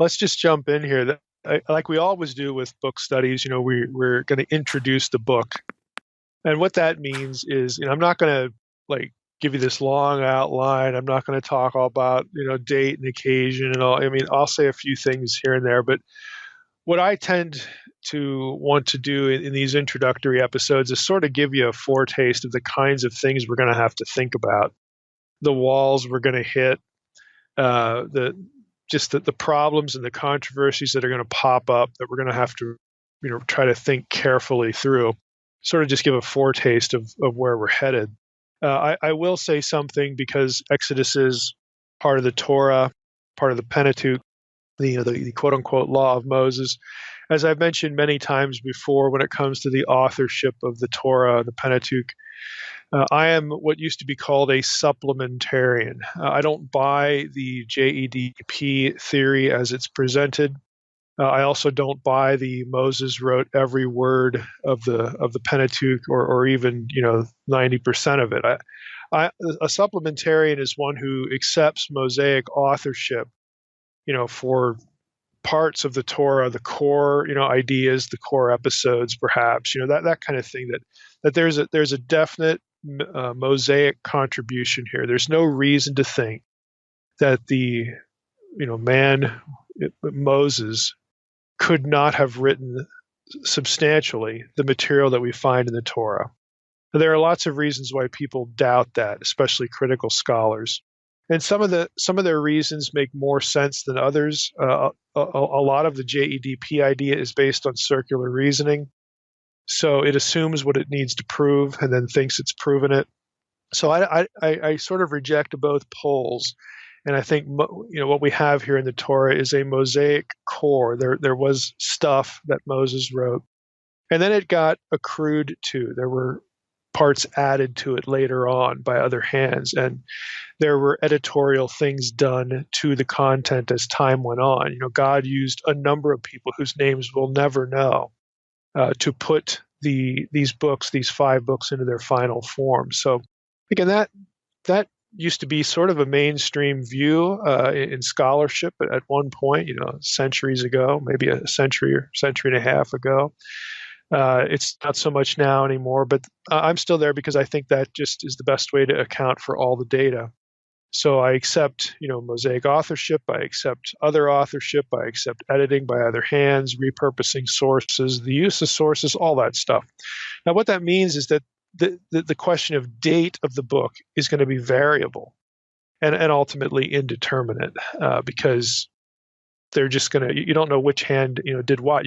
let's just jump in here. Like we always do with book studies, we're going to introduce the book. And what that means is, I'm not going to like give you this long outline. I'm not going to talk all about, date and occasion and all. I mean, I'll say a few things here and there, but what I tend to want to do in these introductory episodes is sort of give you a foretaste of the kinds of things we're going to have to think about, the walls we're going to hit, the problems and the controversies that are going to pop up that we're going to have to, try to think carefully through. Sort of just give a foretaste of where we're headed. I will say something because Exodus is part of the Torah, part of the Pentateuch, the quote unquote law of Moses. As I've mentioned many times before, when it comes to the authorship of the Torah, the Pentateuch, I am what used to be called a supplementarian. I don't buy the JEDP theory as it's presented. I also don't buy the Moses wrote every word of the Pentateuch or even 90% of it. A supplementarian is one who accepts Mosaic authorship, for parts of the Torah, the core ideas, the core episodes, perhaps that kind of thing. That there's a definite Mosaic contribution here. There's no reason to think that the man Moses could not have written substantially the material that we find in the Torah. There are lots of reasons why people doubt that, especially critical scholars. And some of their reasons make more sense than others. A lot of the JEDP idea is based on circular reasoning. So it assumes what it needs to prove and then thinks it's proven it. So I sort of reject both poles. And I think what we have here in the Torah is a Mosaic core. There was stuff that Moses wrote, and then it got accrued to. There were parts added to it later on by other hands, and there were editorial things done to the content as time went on. God used a number of people whose names we'll never know to put these 5 books into their final form. So again, that used to be sort of a mainstream view in scholarship at one point, centuries ago, maybe a century or century and a half ago. It's not so much now anymore, but I'm still there because I think that just is the best way to account for all the data. So I accept, Mosaic authorship, I accept other authorship, I accept editing by other hands, repurposing sources, the use of sources, all that stuff. Now, what that means is that the question of date of the book is going to be variable and ultimately indeterminate because they're just going to, you don't know which hand, did what.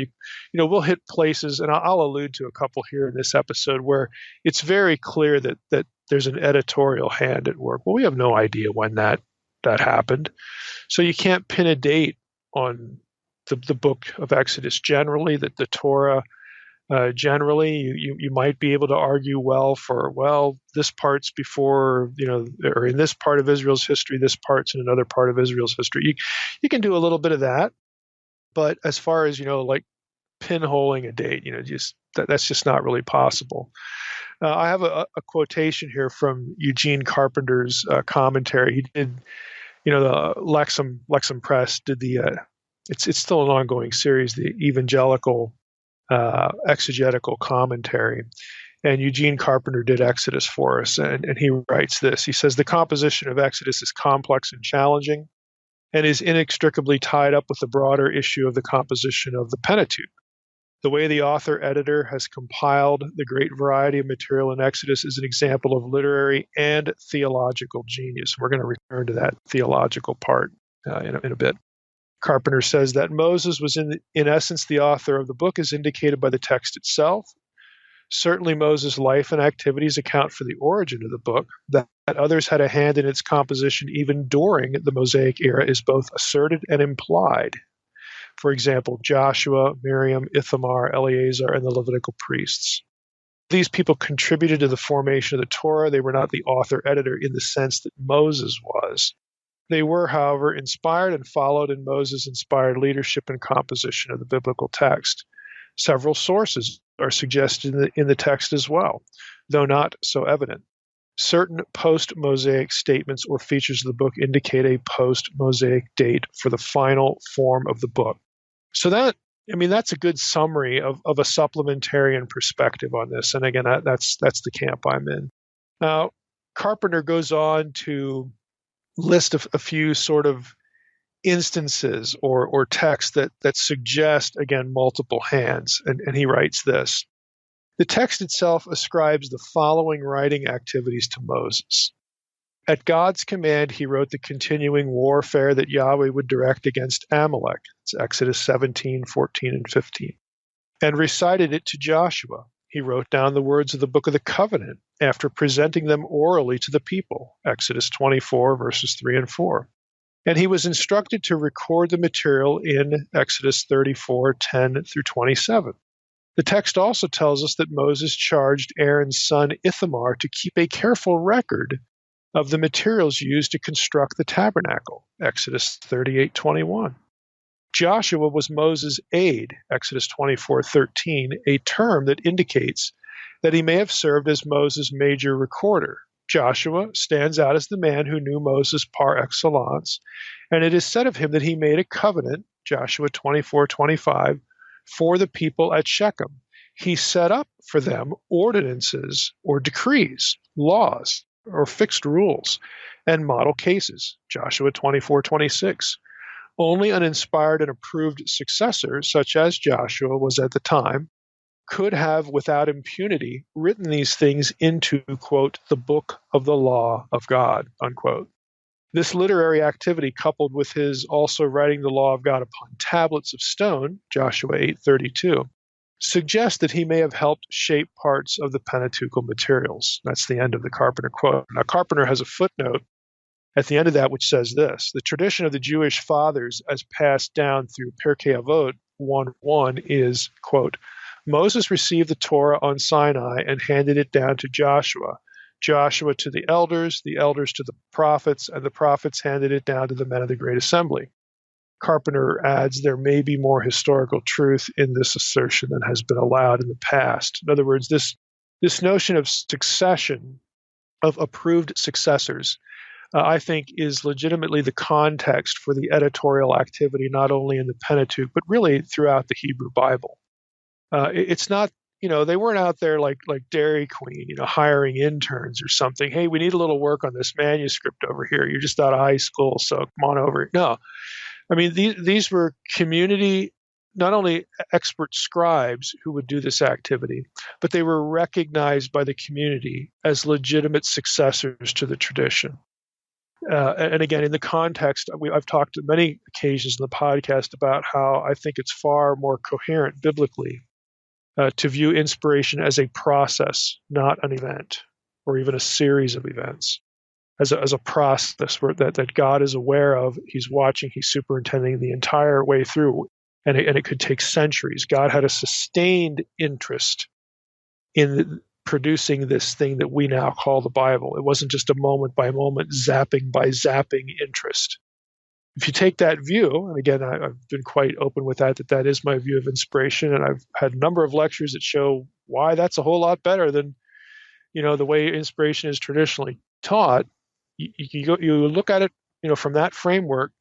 We'll hit places, and I'll allude to a couple here in this episode where it's very clear that there's an editorial hand at work. Well, we have no idea when that happened. So you can't pin a date on the book of Exodus generally, that the Torah generally. You might be able to argue this part's before, or in this part of Israel's history, this part's in another part of Israel's history. You can do a little bit of that, but as far as, like pinholing a date, that's just not really possible. I have a quotation here from Eugene Carpenter's commentary. He did, the Lexham Press did it's still an ongoing series, the Evangelical exegetical commentary. And Eugene Carpenter did Exodus for us, and he writes this. He says, the composition of Exodus is complex and challenging and is inextricably tied up with the broader issue of the composition of the Pentateuch. The way the author-editor has compiled the great variety of material in Exodus is an example of literary and theological genius. We're going to return to that theological part in a bit. Carpenter says that Moses was in essence the author of the book as indicated by the text itself. Certainly Moses' life and activities account for the origin of the book. That others had a hand in its composition even during the Mosaic era is both asserted and implied. For example, Joshua, Miriam, Ithamar, Eleazar, and the Levitical priests. These people contributed to the formation of the Torah. They were not the author-editor in the sense that Moses was. They were, however, inspired and followed in Moses' inspired leadership and composition of the biblical text. Several sources are suggested in the text as well, though not so evident. Certain post-Mosaic statements or features of the book indicate a post-Mosaic date for the final form of the book. So that's a good summary of a supplementarian perspective on this. And again, that's the camp I'm in. Now, Carpenter goes on to list a few sort of instances or texts that suggest, again, multiple hands. And he writes this. The text itself ascribes the following writing activities to Moses. At God's command, he wrote the continuing warfare that Yahweh would direct against Amalek. It's Exodus 17, 14, and 15. And recited it to Joshua. He wrote down the words of the book of the covenant after presenting them orally to the people. Exodus 24, verses 3 and 4. And he was instructed to record the material in Exodus 34, 10 through 27. The text also tells us that Moses charged Aaron's son Ithamar to keep a careful record of the materials used to construct the tabernacle, Exodus 38:21. Joshua was Moses' aide, Exodus 24:13, a term that indicates that he may have served as Moses' major recorder. Joshua stands out as the man who knew Moses par excellence, and it is said of him that he made a covenant, Joshua 24:25, for the people at Shechem. He set up for them ordinances or decrees, laws, or fixed rules, and model cases, Joshua 24:26. Only an inspired and approved successor, such as Joshua was at the time, could have, without impunity, written these things into, quote, the book of the law of God, unquote. This literary activity, coupled with his also writing the law of God upon tablets of stone, Joshua 8:32, suggests that he may have helped shape parts of the Pentateuchal materials. That's the end of the Carpenter quote. Now, Carpenter has a footnote at the end of that which says this: the tradition of the Jewish fathers as passed down through Pirkei Avot 1:1 is, quote, Moses received the Torah on Sinai and handed it down to Joshua. Joshua to the elders to the prophets, and the prophets handed it down to the men of the great assembly. Carpenter adds there may be more historical truth in this assertion than has been allowed in the past. In other words, this notion of succession, of approved successors, I think is legitimately the context for the editorial activity, not only in the Pentateuch, but really throughout the Hebrew Bible. It's not, they weren't out there like Dairy Queen, hiring interns or something. Hey, we need a little work on this manuscript over here. You're just out of high school, so come on over. No, I mean, these were community, not only expert scribes who would do this activity, but they were recognized by the community as legitimate successors to the tradition. And again, in the context, I've talked on many occasions in the podcast about how I think it's far more coherent biblically to view inspiration as a process, not an event, or even a series of events, as a process that God is aware of, he's watching, he's superintending the entire way through, and it could take centuries. God had a sustained interest in producing this thing that we now call the Bible. It wasn't just a moment-by-moment, zapping-by-zapping interest. If you take that view, and again, I've been quite open with that is my view of inspiration, and I've had a number of lectures that show why that's a whole lot better than, the way inspiration is traditionally taught. You look at it, from that framework,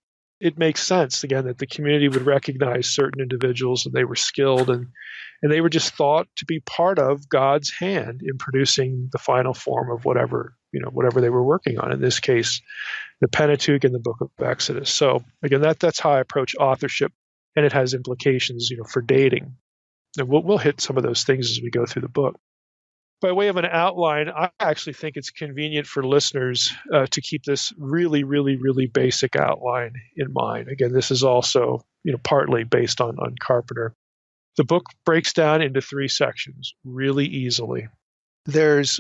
it makes sense, again, that the community would recognize certain individuals and they were skilled and they were just thought to be part of God's hand in producing the final form of whatever they were working on. In this case, the Pentateuch and the book of Exodus. So again, that's how I approach authorship, and it has implications, for dating. And we'll hit some of those things as we go through the book. By way of an outline, I actually think it's convenient for listeners to keep this really, really, really basic outline in mind. Again, this is also, partly based on Carpenter. The book breaks down into 3 sections really easily. There's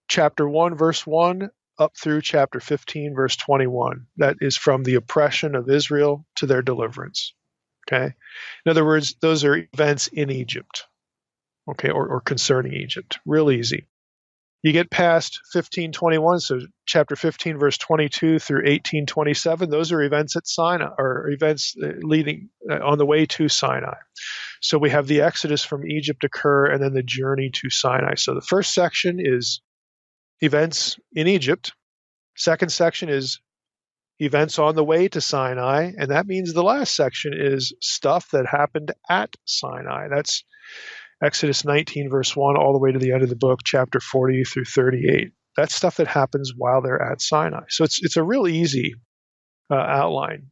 chapter 1, verse 1, up through chapter 15, verse 21. That is from the oppression of Israel to their deliverance. Okay? In other words, those are events in Egypt. Okay, or concerning Egypt. Real easy. You get past 15:21, so chapter 15, verse 22 through 18:27, those are events at Sinai, or events leading on the way to Sinai. So we have the exodus from Egypt occur, and then the journey to Sinai. So the first section is events in Egypt. Second section is events on the way to Sinai, and that means the last section is stuff that happened at Sinai. That's Exodus 19, verse 1, all the way to the end of the book, chapter 40 through 38. That's stuff that happens while they're at Sinai. So it's a real easy outline.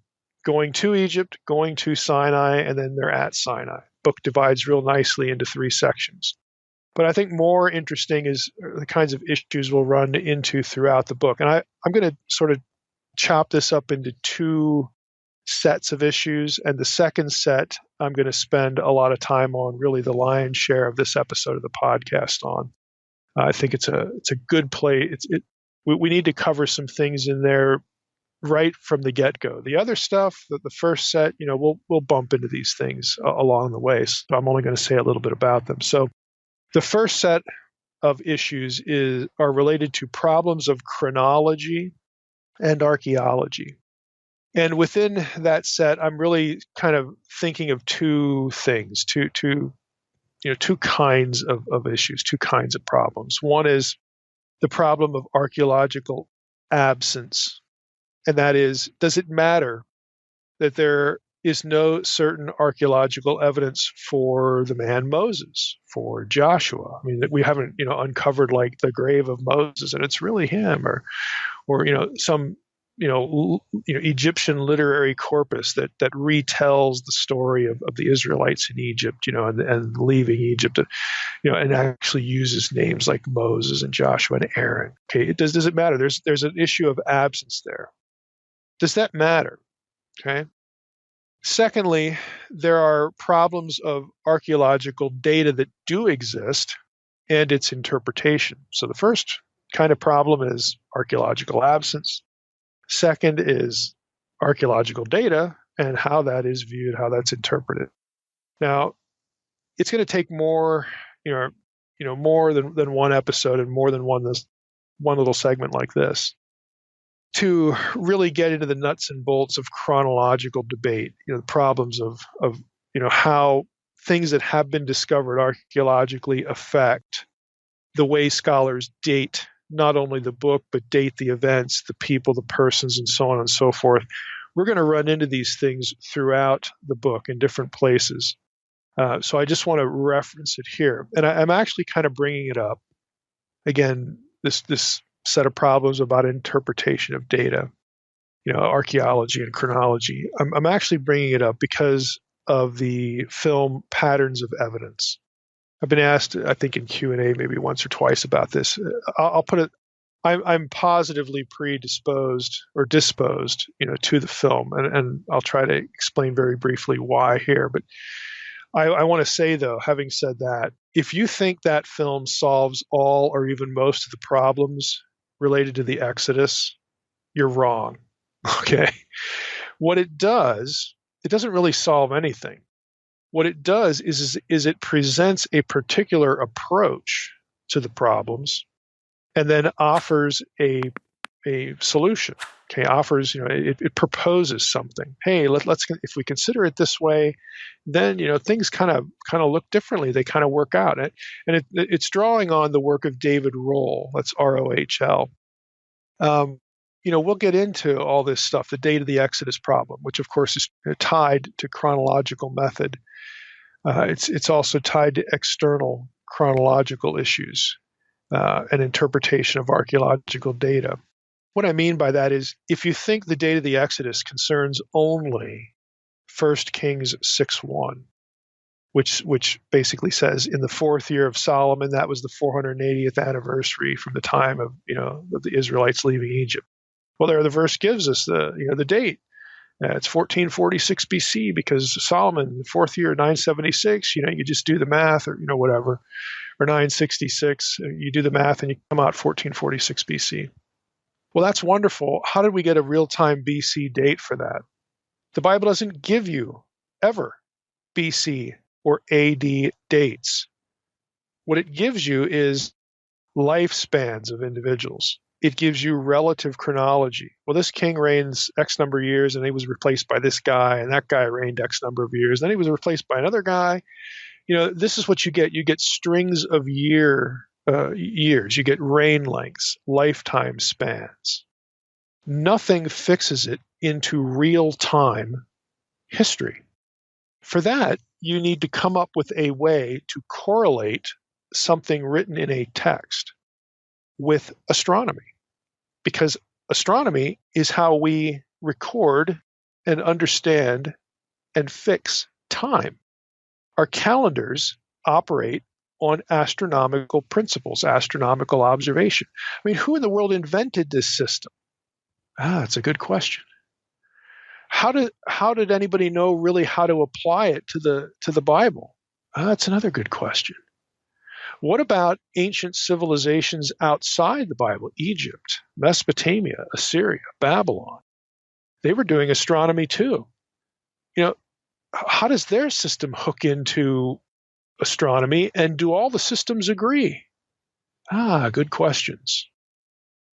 Going to Egypt, going to Sinai, and then they're at Sinai. Book divides real nicely into 3 sections. But I think more interesting is the kinds of issues we'll run into throughout the book. And I'm going to sort of chop this up into 2 sets of issues. And the second set, I'm going to spend a lot of time on, really the lion's share of this episode of the podcast on. I think it's a good play. We need to cover some things in there right from the get-go. The other stuff, the first set, we'll bump into these things along the way. So I'm only going to say a little bit about them. So the first set of issues are related to problems of chronology and archaeology. And within that set, I'm really kind of thinking of 2 things, two kinds of issues, 2 kinds of problems. One is the problem of archaeological absence. And that is, does it matter that there is no certain archaeological evidence for the man Moses, for Joshua? I mean, we haven't, uncovered like the grave of Moses and it's really him, or some, Egyptian literary corpus that retells the story of the Israelites in Egypt, and leaving Egypt, and actually uses names like Moses and Joshua and Aaron. Okay, does it matter? There's an issue of absence there. Does that matter? Okay. Secondly, there are problems of archaeological data that do exist and its interpretation. So the first kind of problem is archaeological absence. Second is archaeological data and how that is viewed, how that's interpreted. Now, it's going to take more, more than one episode and more than one little segment like this to really get into the nuts and bolts of chronological debate, the problems of how things that have been discovered archaeologically affect the way scholars date not only the book, but date the events, the people, the persons, and so on and so forth. We're going to run into these things throughout the book in different places. So I just want to reference it here. And I'm actually kind of bringing it up. Again, this set of problems about interpretation of data, archaeology and chronology. I'm actually bringing it up because of the film Patterns of Evidence. I've been asked, I think in Q&A maybe once or twice about this. I'll put it, I'm positively predisposed or disposed, to the film, and I'll try to explain very briefly why here. But I want to say, though, having said that, if you think that film solves all or even most of the problems related to the Exodus, you're wrong. Okay. What it does, it doesn't really solve anything. What it does is it presents a particular approach to the problems and then offers a solution. Okay, offers, it proposes something. Hey, let's if we consider it this way, then things kind of look differently. They kind of work out, and it's drawing on the work of David Rohl. That's ROHL. We'll get into all this stuff, the date of the Exodus problem, which of course is tied to chronological method. It's also tied to external chronological issues and interpretation of archaeological data. What I mean by that is, if you think the date of the Exodus concerns only 1 Kings 6:1, which basically says in the 4th year of Solomon, that was the 480th anniversary from the time of the Israelites leaving Egypt. Well, there the verse gives us the date. It's 1446 BC because Solomon, the 4th year, 976. You just do the math, or whatever, or 966. You do the math and you come out 1446 BC. Well, that's wonderful. How did we get a real-time BC date for that? The Bible doesn't give you ever BC or AD dates. What it gives you is lifespans of individuals. It gives you relative chronology. Well, this king reigns X number of years, and he was replaced by this guy, and that guy reigned X number of years. Then he was replaced by another guy. This is what you get. You get strings of year years. You get reign lengths, lifetime spans. Nothing fixes it into real-time history. For that, you need to come up with a way to correlate something written in a text with astronomy, because astronomy is how we record and understand and fix time. Our calendars operate on astronomical principles, astronomical observation. I mean, who in the world invented this system? That's a good question. How did anybody know really how to apply it to the Bible? That's another good question. What about ancient civilizations outside the Bible? Egypt, Mesopotamia, Assyria, Babylon. They were doing astronomy too. How does their system hook into astronomy, and do all the systems agree? Good questions.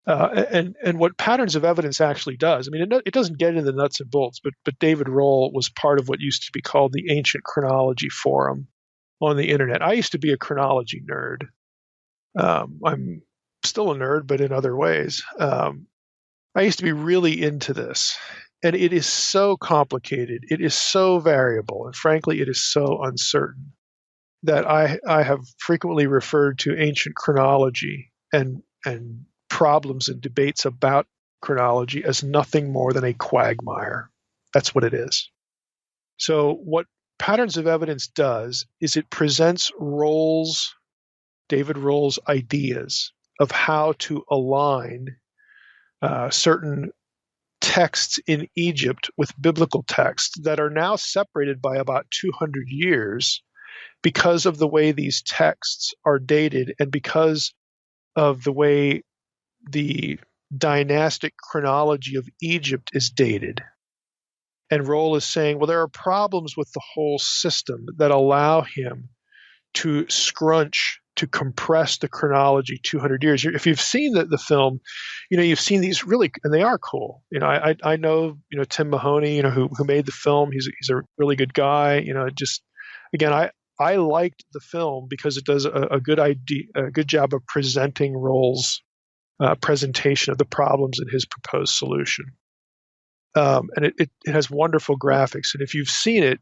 And what patterns of evidence actually does, I mean, it doesn't get into the nuts and bolts, but David Rohl was part of what used to be called the Ancient Chronology Forum on the internet. I used to be a chronology nerd. I'm still a nerd, but in other ways. I used to be really into this. And it is so complicated. It is so variable. And frankly, it is so uncertain that I have frequently referred to ancient chronology and problems and debates about chronology as nothing more than a quagmire. That's what it is. So what patterns of evidence does is it presents David Rohl's ideas of how to align certain texts in Egypt with biblical texts that are now separated by about 200 years because of the way these texts are dated and because of the way the dynastic chronology of Egypt is dated. And Rohl is saying, well, there are problems with the whole system that allow him to to compress the chronology 200 years. If you've seen the film, you've seen these really, and they are cool. I know, Tim Mahoney, who made the film. He's a really good guy. Again, I liked the film because it does a good job of presenting Rohl's presentation of the problems in his proposed solution. And it has wonderful graphics. And if you've seen it,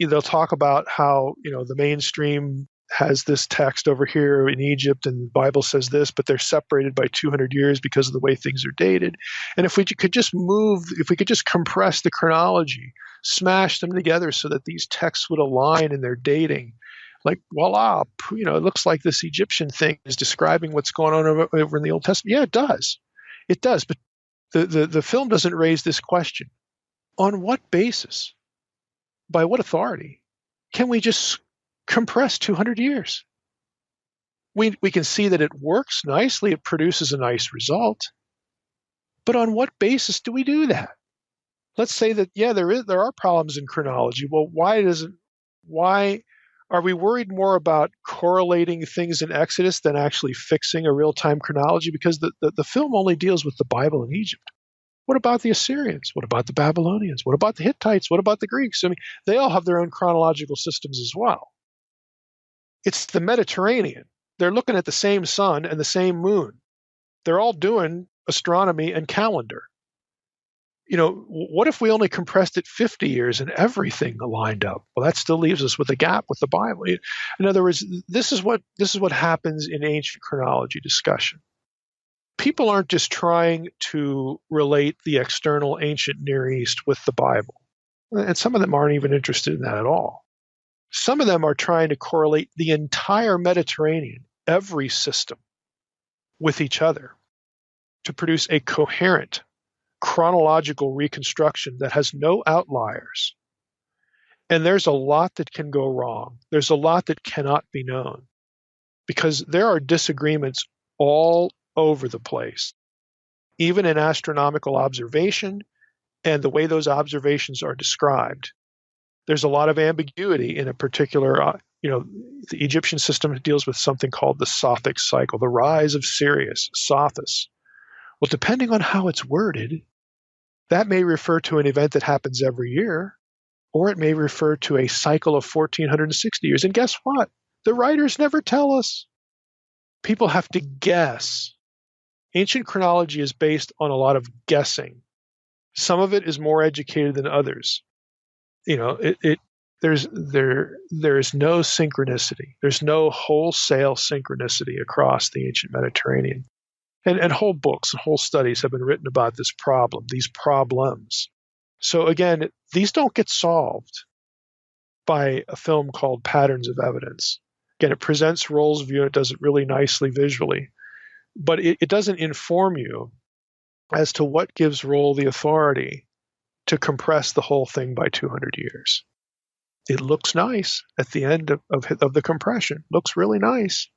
they'll talk about how, the mainstream has this text over here in Egypt and the Bible says this, but they're separated by 200 years because of the way things are dated. And if we could just compress the chronology, smash them together so that these texts would align in their dating, like, voila, it looks like this Egyptian thing is describing what's going on over in the Old Testament. Yeah, it does. It does. But the film doesn't raise this question. On what basis? By what authority can we just compress 200 years? We can see that it works nicely. It produces a nice result. But on what basis do we do that? Let's say that, there are problems in chronology. Well, why are we worried more about correlating things in Exodus than actually fixing a real-time chronology? Because the film only deals with the Bible in Egypt. What about the Assyrians? What about the Babylonians? What about the Hittites? What about the Greeks? I mean, they all have their own chronological systems as well. It's the Mediterranean. They're looking at the same sun and the same moon. They're all doing astronomy and calendar. What if we only compressed it 50 years and everything aligned up? Well, that still leaves us with a gap with the Bible. In other words, this is what happens in ancient chronology discussion. People aren't just trying to relate the external ancient Near East with the Bible. And some of them aren't even interested in that at all. Some of them are trying to correlate the entire Mediterranean, every system, with each other to produce a coherent chronological reconstruction that has no outliers. And there's a lot that can go wrong. There's a lot that cannot be known because there are disagreements all over the place, even in astronomical observation and the way those observations are described. There's a lot of ambiguity in a particular, the Egyptian system deals with something called the Sothic cycle, the rise of Sirius, Sothis. Well, depending on how it's worded, that may refer to an event that happens every year, or it may refer to a cycle of 1460 years. And guess what? The writers never tell us. people have to guess. Ancient chronology is based on a lot of guessing. Some of it is more educated than others. There's no synchronicity. There's no wholesale synchronicity across the ancient Mediterranean. And whole books and whole studies have been written about this problem, these problems. So again, these don't get solved by a film called Patterns of Evidence. Again, it presents Roll's view and it does it really nicely visually, but it doesn't inform you as to what gives Roll the authority to compress the whole thing by 200 years. It looks nice at the end of the compression. Looks really nice.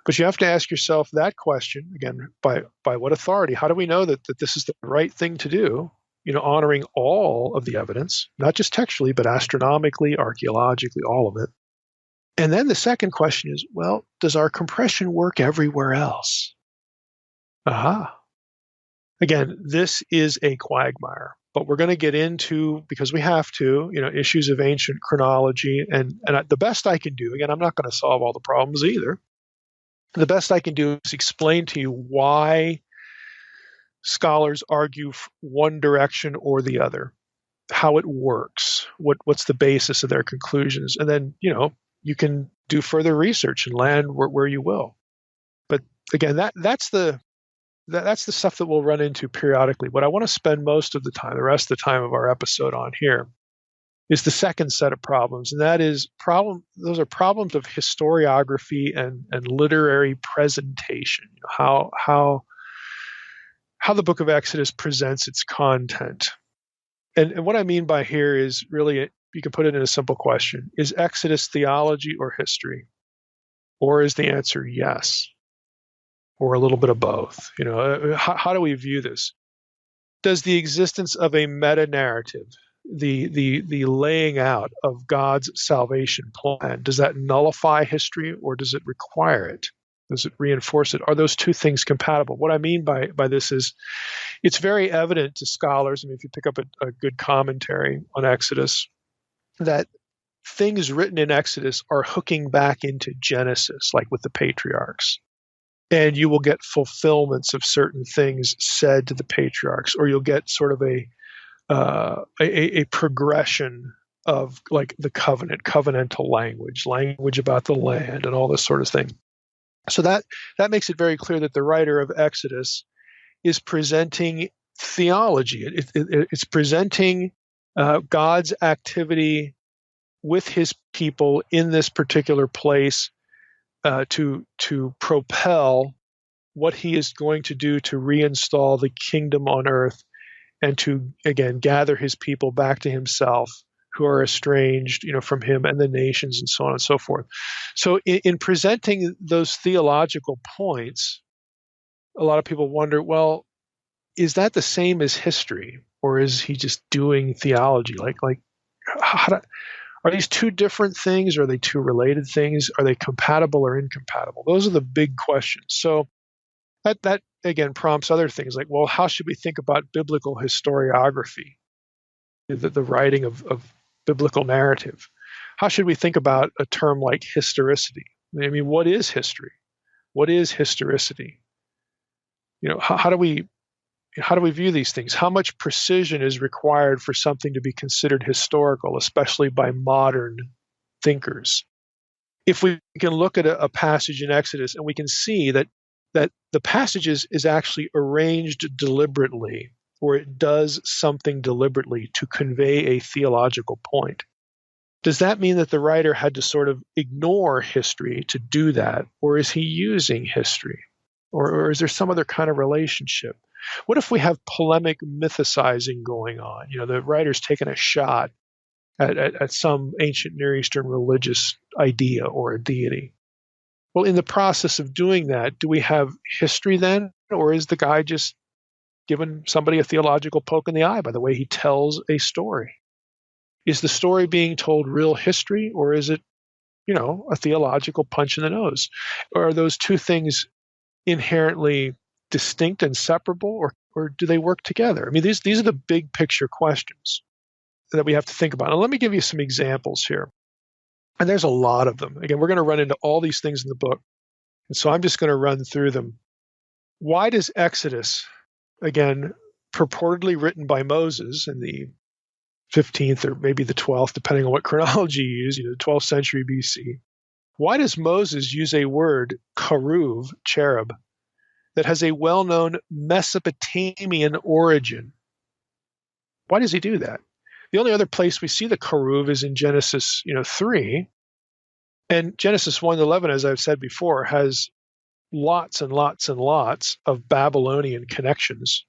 But you have to ask yourself that question, again, by what authority? How do we know that this is the right thing to do? Honoring all of the evidence, not just textually, but astronomically, archaeologically, all of it. And then the second question is, well, does our compression work everywhere else? Aha. Again, this is a quagmire, but we're going to get into, because we have to, issues of ancient chronology. And the best I can do, again, I'm not going to solve all the problems either. The best I can do is explain to you why scholars argue one direction or the other, how it works, what's the basis of their conclusions. And then, you can do further research and land where you will. But again, that's the stuff that we'll run into periodically. What I want to spend most of the time, the rest of the time of our episode on here, is the second set of problems, and that is those are problems of historiography and literary presentation. How the book of Exodus presents its content. And what I mean by here is really, you can put it in a simple question. Is Exodus theology or history? Or is the answer yes? Or a little bit of both? How do we view this? Does the existence of a meta-narrative, the laying out of God's salvation plan, does that nullify history or does it require it? Does it reinforce it? Are those two things compatible? What I mean by this is it's very evident to scholars, if you pick up a good commentary on Exodus, that things written in Exodus are hooking back into Genesis, like with the patriarchs. And you will get fulfillments of certain things said to the patriarchs, or you'll get sort of a progression of like the covenantal language about the land and all this sort of thing. So that makes it very clear that the writer of Exodus is presenting theology. It's presenting God's activity with his people in this particular place to propel what he is going to do to reinstall the kingdom on earth and to, again, gather his people back to himself who are estranged, from him and the nations and so on and so forth. So in presenting those theological points, a lot of people wonder, well, is that the same as history, or is he just doing theology? Are these two different things? Are they two related things? Are they compatible or incompatible? Those are the big questions. So that again prompts other things like, well, how should we think about biblical historiography, the writing of biblical narrative? How should we think about a term like historicity? What is history? What is historicity? How do we view these things? How much precision is required for something to be considered historical, especially by modern thinkers? If we can look at a passage in Exodus and we can see that the passage is actually arranged deliberately, or it does something deliberately to convey a theological point, does that mean that the writer had to sort of ignore history to do that? Or is he using history? Or is there some other kind of relationship? What if we have polemic mythicizing going on? The writer's taken a shot at some ancient Near Eastern religious idea or a deity. Well, in the process of doing that, do we have history then? Or is the guy just giving somebody a theological poke in the eye by the way he tells a story? Is the story being told real history, or is it, a theological punch in the nose? Or are those two things inherently distinct and separable, or do they work together? These are the big picture questions that we have to think about. And let me give you some examples here. And there's a lot of them. Again, we're going to run into all these things in the book. And so I'm just going to run through them. Why does Exodus, again, purportedly written by Moses in the 15th or maybe the 12th, depending on what chronology you use, the 12th century BC, why does Moses use a word, karuv, cherub, that has a well-known Mesopotamian origin? Why does he do that? The only other place we see the karuv is in Genesis 3. And Genesis 1:11, as I've said before, has lots and lots and lots of Babylonian connections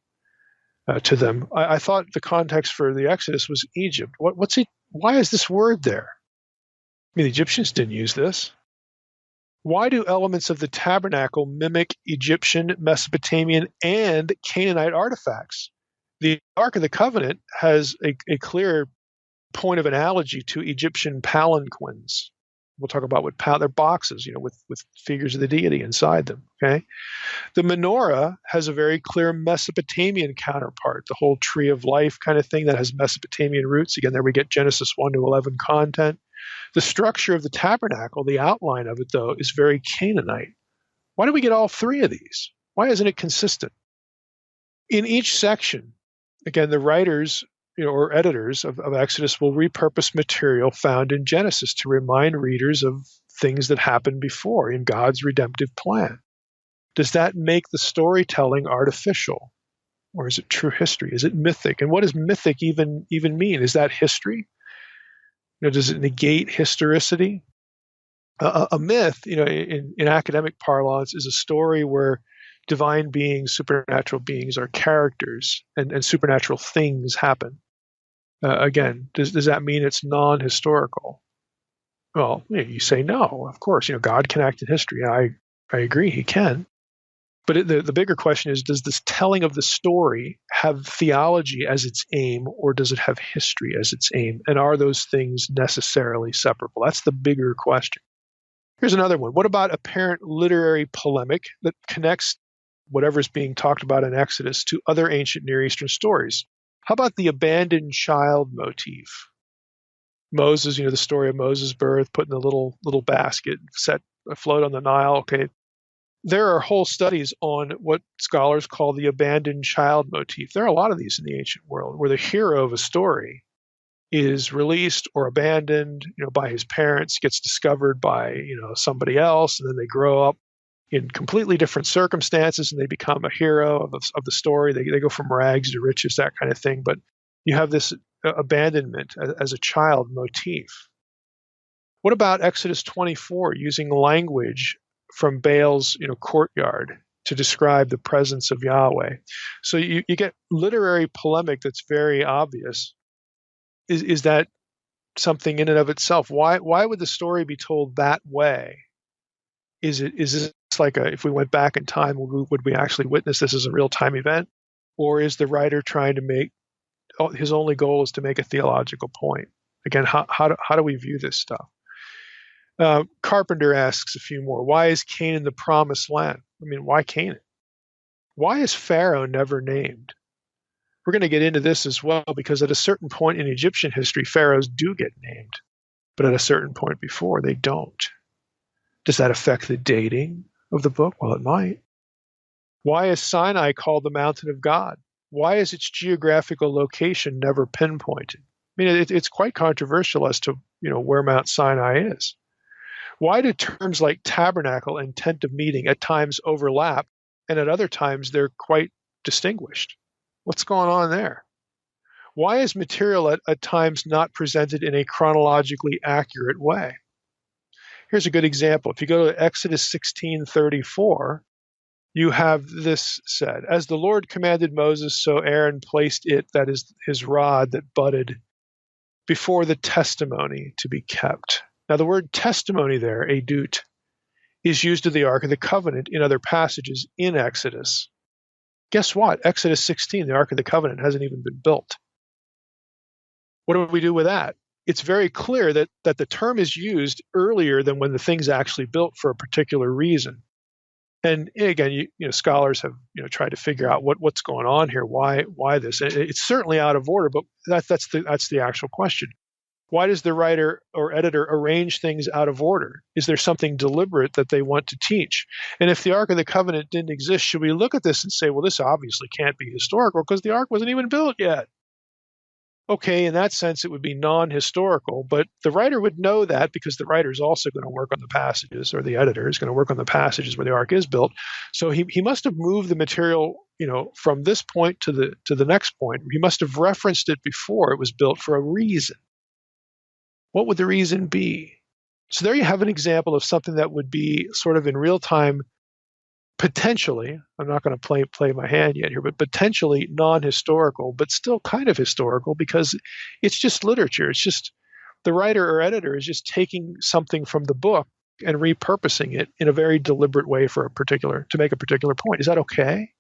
to them. I thought the context for the Exodus was Egypt. Why is this word there? I mean, the Egyptians didn't use this. Why do elements of the tabernacle mimic Egyptian, Mesopotamian, and Canaanite artifacts? The Ark of the Covenant has a clear point of analogy to Egyptian palanquins. We'll talk about what they're boxes, with figures of the deity inside them. Okay, the menorah has a very clear Mesopotamian counterpart, the whole tree of life kind of thing that has Mesopotamian roots. Again, there we get Genesis 1-11 content. The structure of the tabernacle, the outline of it, though, is very Canaanite. Why do we get all three of these? Why isn't it consistent? In each section, again, the writers or editors of Exodus will repurpose material found in Genesis to remind readers of things that happened before in God's redemptive plan. Does that make the storytelling artificial? Or is it true history? Is it mythic? And what does mythic even mean? Is that history? Does it negate historicity? A myth, in academic parlance, is a story where divine beings, supernatural beings are characters and supernatural things happen. Again, does that mean it's non-historical? Well, you say no, of course. God can act in history. I agree, he can. But the bigger question is, does this telling of the story have theology as its aim, or does it have history as its aim? And are those things necessarily separable? That's the bigger question. Here's another one. What about apparent literary polemic that connects whatever's being talked about in Exodus to other ancient Near Eastern stories? How about the abandoned child motif? Moses, the story of Moses' birth, put in a little basket, set afloat on the Nile. Okay, there are whole studies on what scholars call the abandoned child motif. There are a lot of these in the ancient world, where the hero of a story is released or abandoned, by his parents, gets discovered by, somebody else, and then they grow up in completely different circumstances, and they become a hero of the story. They go from rags to riches, that kind of thing. But you have this abandonment as a child motif. What about Exodus 24, using language from Baal's courtyard to describe the presence of Yahweh? So you get literary polemic that's very obvious. Is that something in and of itself? Why would the story be told that way? Is this like if we went back in time, would we actually witness this as a real-time event? Or is the writer trying to make, his only goal is to make a theological point? Again, how do we view this stuff? Carpenter asks a few more. Why is Canaan the promised land? Why Canaan? Why is Pharaoh never named? We're going to get into this as well, because at a certain point in Egyptian history, pharaohs do get named, but at a certain point before, they don't. Does that affect the dating of the book? Well, it might. Why is Sinai called the mountain of God? Why is its geographical location never pinpointed? It's quite controversial as to where Mount Sinai is. Why do terms like tabernacle and tent of meeting at times overlap, and at other times they're quite distinguished? What's going on there? Why is material at times not presented in a chronologically accurate way? Here's a good example. If you go to Exodus 16:34, you have this said, "As the Lord commanded Moses, so Aaron placed it," that is his rod that budded, "before the testimony to be kept." Now the word testimony there, edut, is used of the Ark of the Covenant in other passages in Exodus. Guess what? Exodus 16, the Ark of the Covenant, hasn't even been built. What do we do with that? It's very clear that the term is used earlier than when the thing's actually built for a particular reason. And again, scholars have tried to figure out what's going on here, why this. And it's certainly out of order, but that's the actual question. Why does the writer or editor arrange things out of order? Is there something deliberate that they want to teach? And if the Ark of the Covenant didn't exist, should we look at this and say, well, this obviously can't be historical because the Ark wasn't even built yet? Okay, in that sense, it would be non-historical, but the writer would know that because the writer is also going to work on the passages, or the editor is going to work on the passages where the ark is built. So he must have moved the material, from this point to the next point. He must have referenced it before it was built for a reason. What would the reason be? So there you have an example of something that would be sort of in real time, potentially, I'm not going to play my hand yet here, but potentially non-historical, but still kind of historical because it's just literature. It's just the writer or editor is just taking something from the book and repurposing it in a very deliberate way to make a particular point. Is that okay?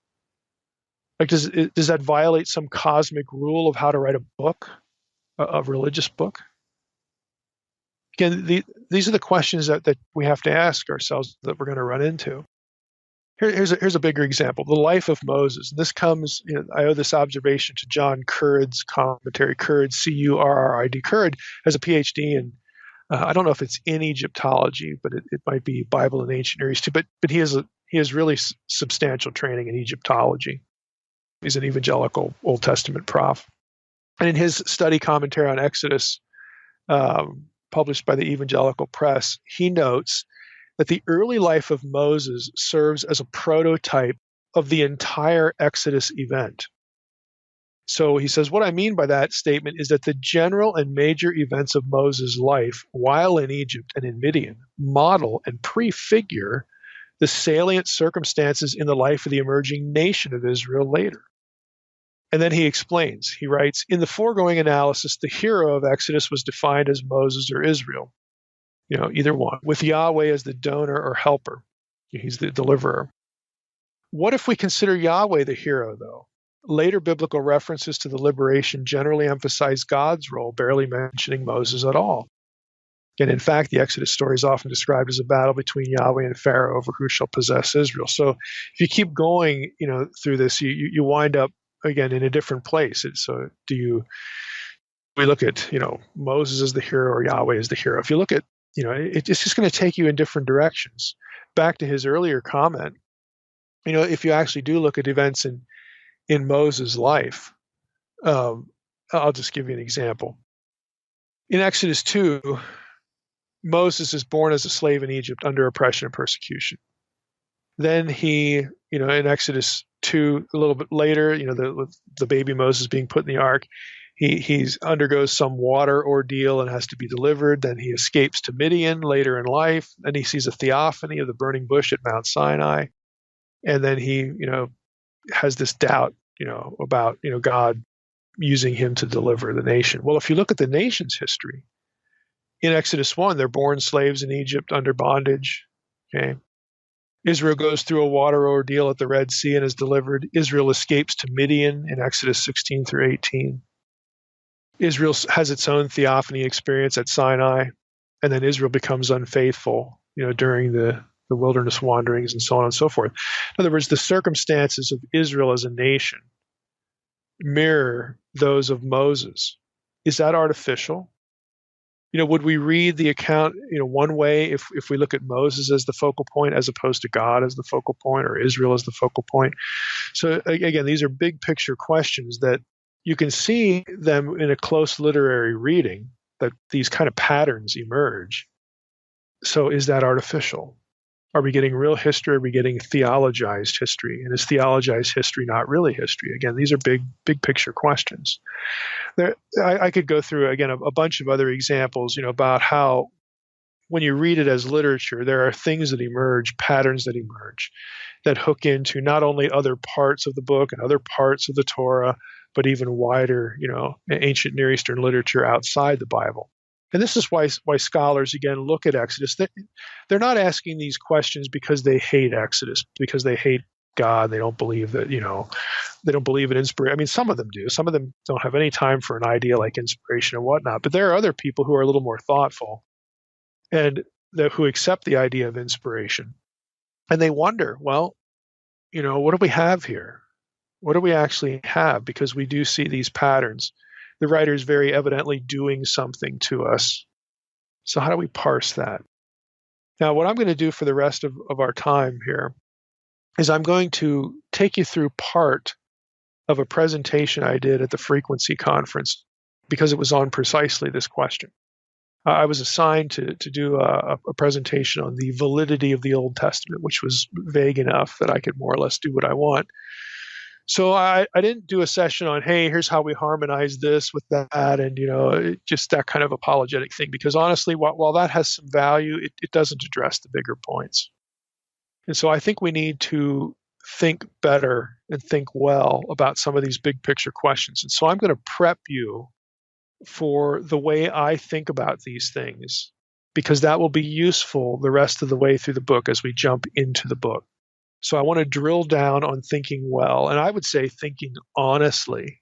Like, does that violate some cosmic rule of how to write a book, a religious book? Again, these are the questions that we have to ask ourselves that we're going to run into. Here's a bigger example: the life of Moses. And this comes, I owe this observation to John Currid's commentary. Currid, Currid, Currid has a PhD in, I don't know if it's in Egyptology, but it might be Bible and ancient Near East too. But he has really substantial training in Egyptology. He's an evangelical Old Testament prof. And in his study commentary on Exodus, published by the Evangelical Press, he notes that the early life of Moses serves as a prototype of the entire Exodus event. So he says, what I mean by that statement is that the general and major events of Moses' life while in Egypt and in Midian model and prefigure the salient circumstances in the life of the emerging nation of Israel later. And then he explains, he writes, in the foregoing analysis, the hero of Exodus was defined as Moses or Israel. Either one, with Yahweh as the donor or helper. He's the deliverer. What if we consider Yahweh the hero, though? Later biblical references to the liberation generally emphasize God's role, barely mentioning Moses at all. And in fact, the Exodus story is often described as a battle between Yahweh and Pharaoh over who shall possess Israel. So if you keep going, through this, you wind up again in a different place. So we look at, Moses as the hero or Yahweh as the hero? If you look at, it's just going to take you in different directions. Back to his earlier comment, if you actually do look at events in Moses' life, I'll just give you an example. In Exodus 2, Moses is born as a slave in Egypt under oppression and persecution. Then he, in Exodus 2, a little bit later, the baby Moses being put in the ark, he undergoes some water ordeal and has to be delivered. Then he escapes to Midian later in life. Then he sees a theophany of the burning bush at Mount Sinai. And then he, has this doubt, about, God using him to deliver the nation. Well, if you look at the nation's history, in Exodus 1, they're born slaves in Egypt under bondage. Okay. Israel goes through a water ordeal at the Red Sea and is delivered. Israel escapes to Midian in Exodus 16 through 18. Israel has its own theophany experience at Sinai, and then Israel becomes unfaithful, during the wilderness wanderings and so on and so forth. In other words, the circumstances of Israel as a nation mirror those of Moses. Is that artificial? Would we read the account, one way if we look at Moses as the focal point as opposed to God as the focal point or Israel as the focal point? So again, these are big picture questions that you can see them in a close literary reading, that these kind of patterns emerge. So is that artificial? Are we getting real history? Are we getting theologized history? And is theologized history not really history? Again, these are big picture questions. I could go through, again, a bunch of other examples, about how when you read it as literature, there are things that emerge, patterns that emerge, that hook into not only other parts of the book and other parts of the Torah, but even wider, ancient Near Eastern literature outside the Bible. And this is why scholars, again, look at Exodus. They're not asking these questions because they hate Exodus, because they hate God. They don't believe that, they don't believe in inspiration. I mean, some of them do. Some of them don't have any time for an idea like inspiration and whatnot. But there are other people who are a little more thoughtful and who accept the idea of inspiration. And they wonder, well, what do we have here? What do we actually have? Because we do see these patterns the writer is very evidently doing something to us. So how do we parse that? Now, what I'm going to do for the rest of our time here is I'm going to take you through part of a presentation I did at the Frequency Conference because it was on precisely this question. I was assigned to do a presentation on the validity of the Old Testament, which was vague enough that I could more or less do what I want. So I didn't do a session on, hey, here's how we harmonize this with that, and just that kind of apologetic thing. Because honestly, while that has some value, it doesn't address the bigger points. And so I think we need to think better and think well about some of these big picture questions. And so I'm going to prep you for the way I think about these things, because that will be useful the rest of the way through the book as we jump into the book. So I want to drill down on thinking well, and I would say thinking honestly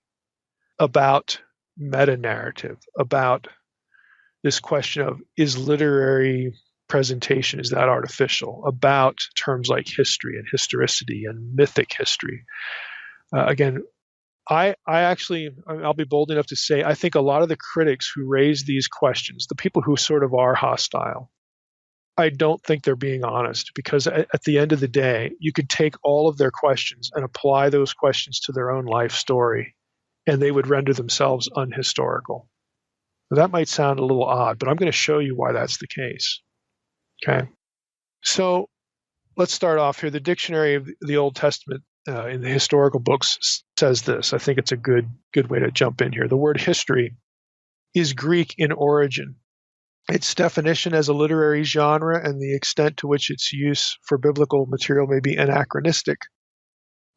about meta-narrative, about this question of, is literary presentation, is that artificial? About terms like history and historicity and mythic history. Again, I'll be bold enough to say, I think a lot of the critics who raise these questions, the people who sort of are hostile, I don't think they're being honest, because at the end of the day, you could take all of their questions and apply those questions to their own life story, and they would render themselves unhistorical. Now, that might sound a little odd, but I'm going to show you why that's the case. Okay. So let's start off here. The Dictionary of the Old Testament in the historical books says this. I think it's a good way to jump in here. The word history is Greek in origin. Its definition as a literary genre and the extent to which its use for biblical material may be anachronistic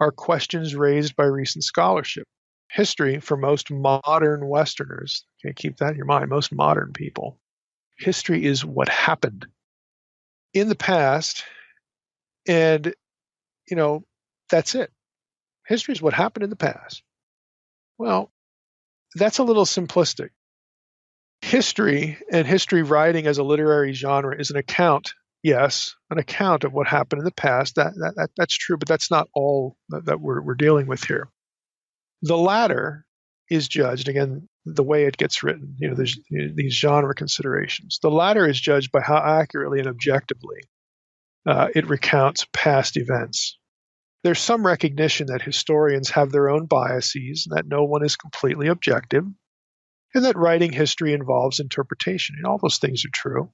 are questions raised by recent scholarship. History, for most modern Westerners, okay, keep that in your mind, most modern people, history is what happened in the past, and, that's it. History is what happened in the past. Well, that's a little simplistic. History and history writing as a literary genre is an account, yes, an account of what happened in the past. That's true, but that's not all that we're dealing with here. The latter is judged, again, the way it gets written. There's these genre considerations. The latter is judged by how accurately and objectively it recounts past events. There's some recognition that historians have their own biases, and that no one is completely objective, and that writing history involves interpretation. And all those things are true.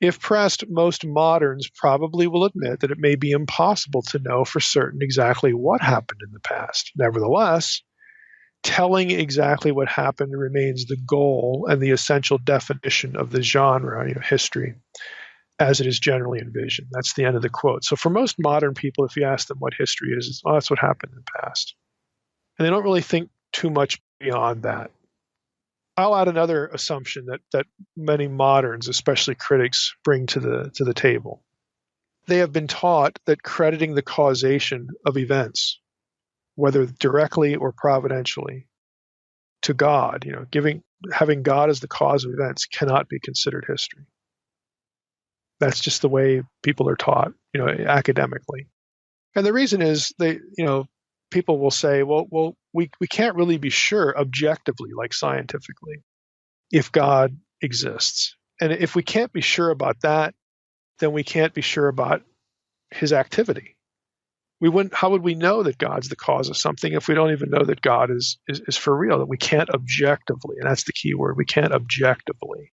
If pressed, most moderns probably will admit that it may be impossible to know for certain exactly what happened in the past. Nevertheless, telling exactly what happened remains the goal and the essential definition of the genre, history, as it is generally envisioned. That's the end of the quote. So for most modern people, if you ask them what history is, it's, that's what happened in the past. And they don't really think too much beyond that. I'll add another assumption that many moderns, especially critics, bring to the table. They have been taught that crediting the causation of events, whether directly or providentially, to God, having God as the cause of events, cannot be considered history. That's just the way people are taught, academically. And the reason is people will say, well, we can't really be sure objectively, like scientifically, if God exists. And if we can't be sure about that, then we can't be sure about his activity. How would we know that God's the cause of something if we don't even know that God is for real, that we can't objectively, and that's the key word, we can't objectively,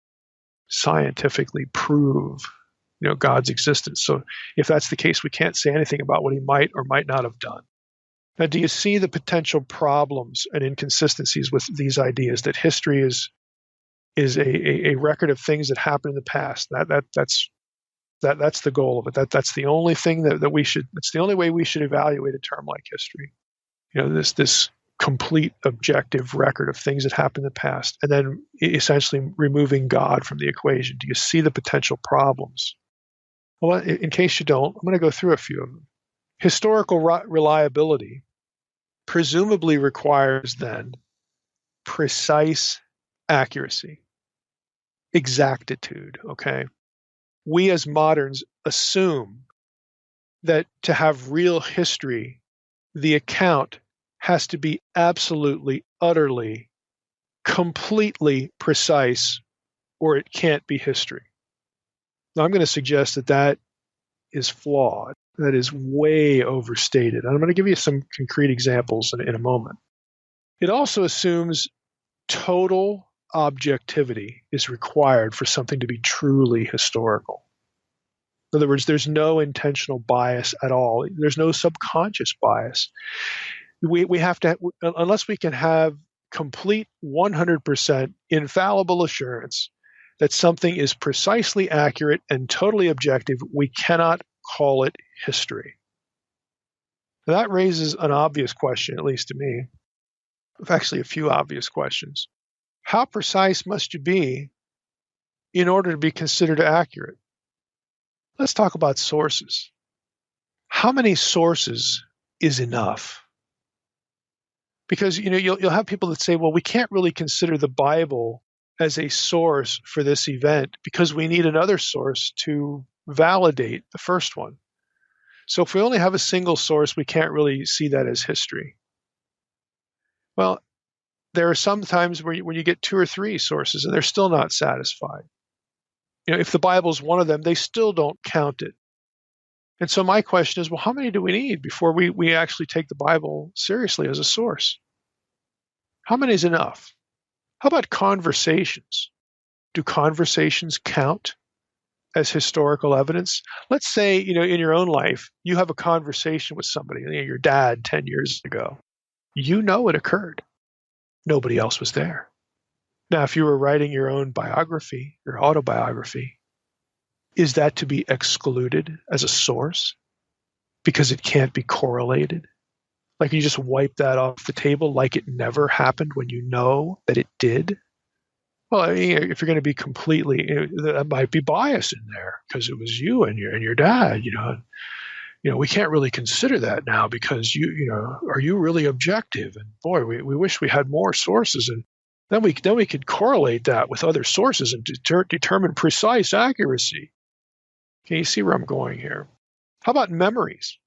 scientifically prove God's existence. So if that's the case, we can't say anything about what he might or might not have done. Now, do you see the potential problems and inconsistencies with these ideas that history is a record of things that happened in the past? That's the goal of it. That's the only thing that we should. That's the only way we should evaluate a term like history. This complete objective record of things that happened in the past, and then essentially removing God from the equation. Do you see the potential problems? Well, in case you don't, I'm going to go through a few of them. Historical reliability presumably requires then precise accuracy, exactitude, okay? We as moderns assume that to have real history, the account has to be absolutely, utterly completely precise or it can't be history. Now, I'm going to suggest that that is flawed. That is way overstated. And I'm going to give you some concrete examples in a moment. It also assumes total objectivity is required for something to be truly historical. In other words, there's no intentional bias at all. There's no subconscious bias. We have to, unless we can have complete 100% infallible assurance that something is precisely accurate and totally objective, we cannot call it history. Now, that raises an obvious question, at least to me. Actually, a few obvious questions. How precise must you be in order to be considered accurate? Let's talk about sources. How many sources is enough? Because you'll have people that say, well, we can't really consider the Bible as a source for this event because we need another source to validate the first one. So if we only have a single source, we can't really see that as history. Well, there are some times when you get 2 or 3 sources and they're still not satisfied. If the Bible's one of them, they still don't count it. And so my question is, well, how many do we need before we actually take the Bible seriously as a source? How many is enough? How about conversations? Do conversations count as historical evidence? Let's say, in your own life, you have a conversation with somebody, your dad 10 years ago. You know it occurred. Nobody else was there. Now, if you were writing your own biography, your autobiography, is that to be excluded as a source because it can't be correlated? Like you just wipe that off the table like it never happened when you know that it did? Well, if you're going to be completely, that might be bias in there because it was you and your dad, we can't really consider that now because are you really objective? And boy, we wish we had more sources, and then we could correlate that with other sources and determine precise accuracy. Can you see where I'm going here? How about memories?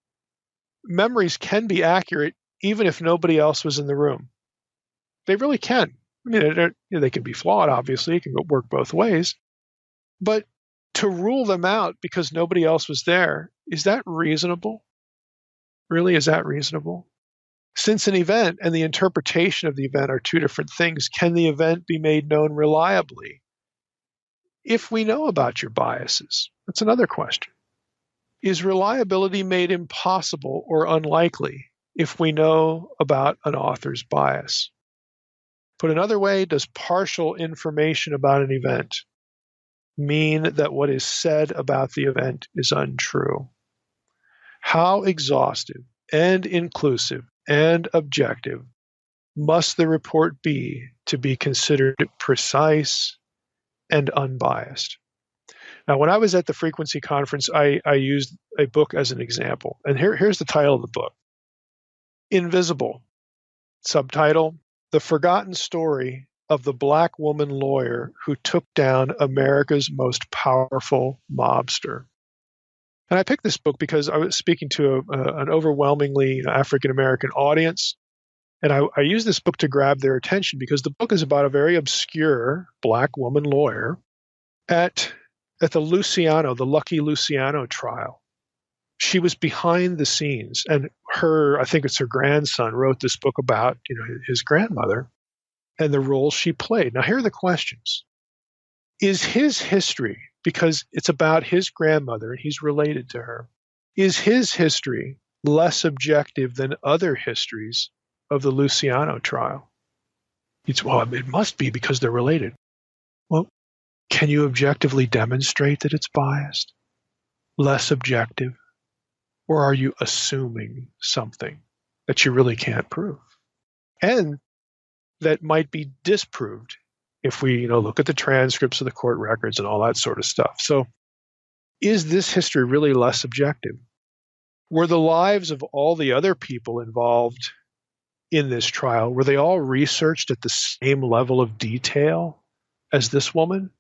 Memories can be accurate even if nobody else was in the room. They really can. I mean, they can be flawed, obviously. It can work both ways. But to rule them out because nobody else was there, is that reasonable? Really, is that reasonable? Since an event and the interpretation of the event are 2 different things, can the event be made known reliably? If we know about your biases, that's another question. Is reliability made impossible or unlikely if we know about an author's bias? Put another way, does partial information about an event mean that what is said about the event is untrue? How exhaustive and inclusive and objective must the report be to be considered precise and unbiased? Now, when I was at the Frequency Conference, I used a book as an example. And here's the title of the book. Invisible. Subtitle, The Forgotten Story of the Black Woman Lawyer Who Took Down America's Most Powerful Mobster. And I picked this book because I was speaking to an overwhelmingly African-American audience. And I used this book to grab their attention because the book is about a very obscure Black woman lawyer at the Lucky Luciano trial. She was behind the scenes, and I think it's her grandson, wrote this book about his grandmother and the role she played. Now, here are the questions. Is his history, because it's about his grandmother and he's related to her, is his history less objective than other histories of the Luciano trial? It must be because they're related. Well, can you objectively demonstrate that it's biased, less objective, or are you assuming something that you really can't prove? And that might be disproved if we look at the transcripts of the court records and all that sort of stuff. So is this history really less objective? Were the lives of all the other people involved in this trial, were they all researched at the same level of detail as this woman?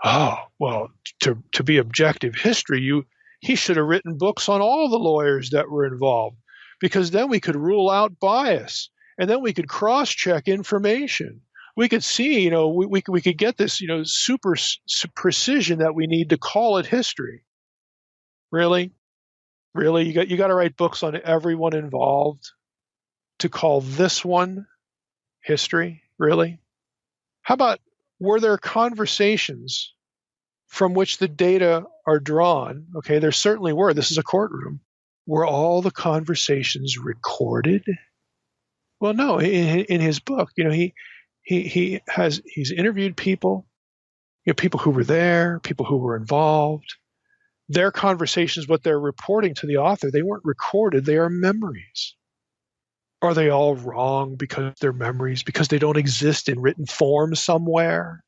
Oh, well, to be objective history, he should have written books on all the lawyers that were involved, because then we could rule out bias, and then we could cross-check information. we could see, we could get this, super precision that we need to call it history. Really? Really? You got to write books on everyone involved to call this one history? Really? How about, were there conversations from which the data are drawn? Okay, there certainly were. This is a courtroom. Were all the conversations recorded? Well, no. In his book, he's interviewed people, people who were there, people who were involved. Their conversations, what they're reporting to the author, they weren't recorded. They are memories. Are they all wrong because they're memories, because they don't exist in written form somewhere?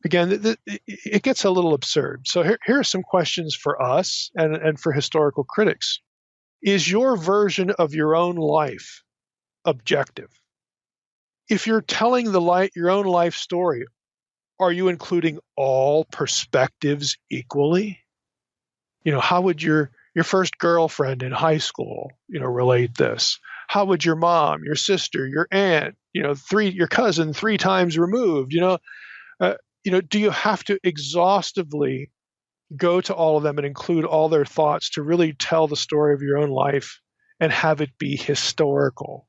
Again, it gets a little absurd. So here are some questions for us and for historical critics. Is your version of your own life objective? If you're telling your own life story, are you including all perspectives equally? How would your first girlfriend in high school, relate this? How would your mom, your sister, your aunt, your cousin 3 times removed, do you have to exhaustively go to all of them and include all their thoughts to really tell the story of your own life and have it be historical?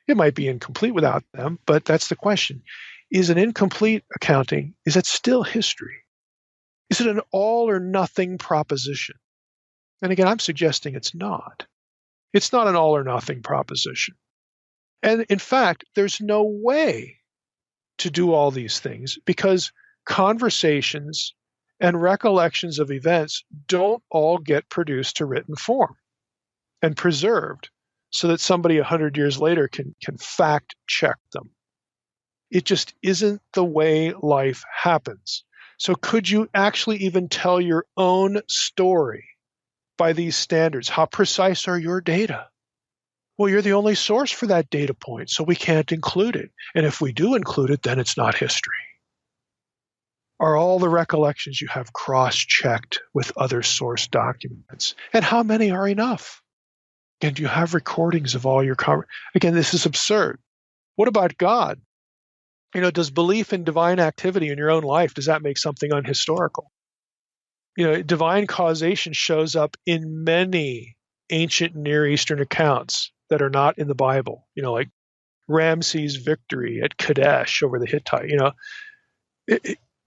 It might be incomplete without them, but that's the question. Is an incomplete accounting, is it still history? Is it an all or nothing proposition? And again, I'm suggesting it's not. It's not an all or nothing proposition. And in fact, there's no way to do all these things because conversations and recollections of events don't all get produced to written form and preserved so that somebody 100 years later can fact check them. It just isn't the way life happens. So could you actually even tell your own story by these standards? How precise are your data? Well, you're the only source for that data point, so we can't include it. And if we do include it, then it's not history. Are all the recollections you have cross-checked with other source documents? And how many are enough? And do you have recordings of all your Again, this is absurd. What about God? Does belief in divine activity in your own life, does that make something unhistorical? Divine causation shows up in many ancient Near Eastern accounts that are not in the Bible, like Ramses' victory at Kadesh over the Hittite.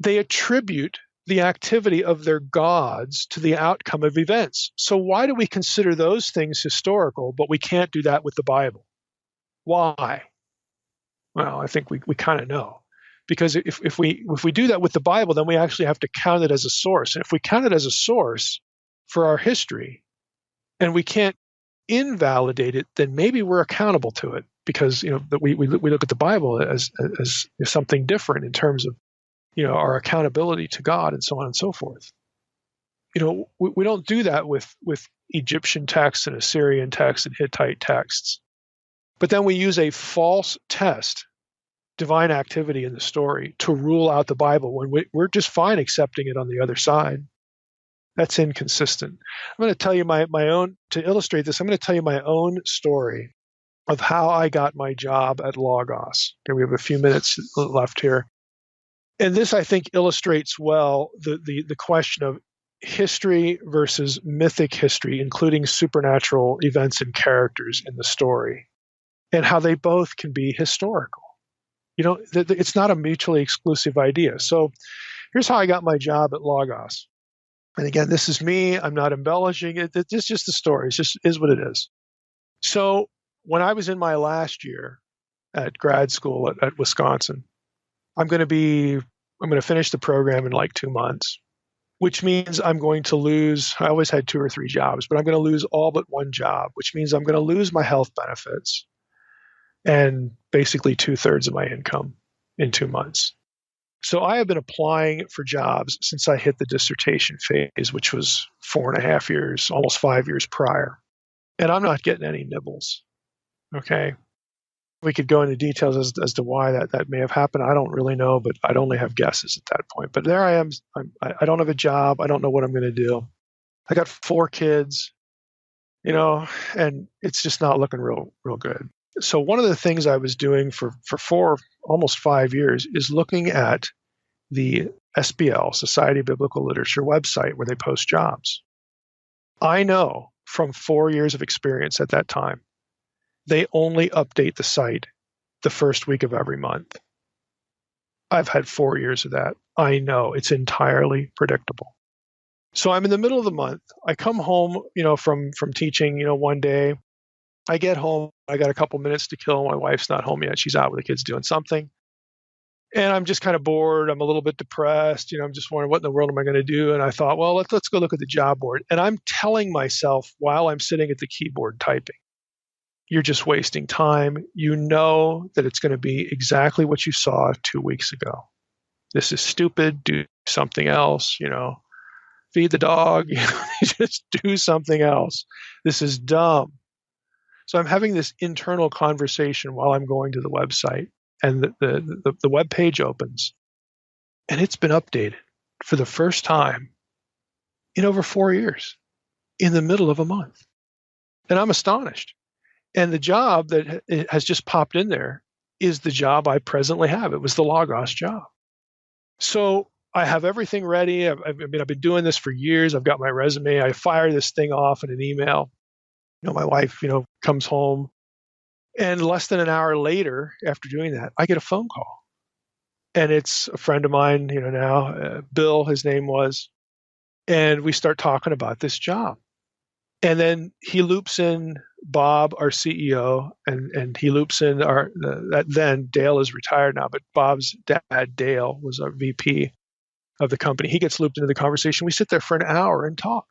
They attribute the activity of their gods to the outcome of events. So why do we consider those things historical, but we can't do that with the Bible? Why? Well, I think we kind of know. Because if we do that with the Bible, then we actually have to count it as a source. And if we count it as a source for our history, and we can't invalidate it, then maybe we're accountable to it. Because we look at the Bible as something different in terms of our accountability to God and so on and so forth. We don't do that with Egyptian texts and Assyrian texts and Hittite texts. But then we use a false test, divine activity in the story, to rule out the Bible when we're just fine accepting it on the other side. That's inconsistent. I'm going to tell you my own, to illustrate this, I'm going to tell you my own story of how I got my job at Logos. Okay, we have a few minutes left here. And this, I think, illustrates well the question of history versus mythic history, including supernatural events and characters in the story, and how they both can be historical. It's not a mutually exclusive idea. So here's how I got my job at Logos. And again, this is me. I'm not embellishing it. It's just the story. It just is what it is. So when I was in my last year at grad school at Wisconsin, I'm going to finish the program in like 2 months, which means I'm going to lose, I always had 2 or 3 jobs, but I'm going to lose all but one job, which means I'm going to lose my health benefits and basically 2/3 of my income in 2 months. So I have been applying for jobs since I hit the dissertation phase, which was 4.5 years, almost 5 years prior. And I'm not getting any nibbles. Okay. We could go into details as to why that may have happened. I don't really know, but I'd only have guesses at that point. But there I am. I don't have a job. I don't know what I'm going to do. I got 4 kids, and it's just not looking real good. So one of the things I was doing for almost 5 years, is looking at the SBL, Society of Biblical Literature website where they post jobs. I know from 4 years of experience at that time, they only update the site the first week of every month. I've had 4 years of that. I know it's entirely predictable. So I'm in the middle of the month. I come home, from teaching, one day. I get home. I got a couple minutes to kill. My wife's not home yet. She's out with the kids doing something. And I'm just kind of bored. I'm a little bit depressed. I'm just wondering, what in the world am I going to do? And I thought, well, let's go look at the job board. And I'm telling myself while I'm sitting at the keyboard typing, you're just wasting time. You know that it's going to be exactly what you saw 2 weeks ago. This is stupid. Do something else, feed the dog, just do something else. This is dumb. So I'm having this internal conversation while I'm going to the website, and the web page opens, and it's been updated for the first time in over 4 years in the middle of a month. And I'm astonished. And the job that has just popped in there is the job I presently have. It was the Logos job. So I have everything ready. I've been doing this for years. I've got my resume. I fire this thing off in an email. My wife, comes home, and less than an hour later, after doing that, I get a phone call, and it's a friend of mine, now, Bill, his name was, and we start talking about this job. And then he loops in Bob, our CEO, and he loops in then Dale is retired now, but Bob's dad, Dale, was our VP of the company. He gets looped into the conversation. We sit there for an hour and talk.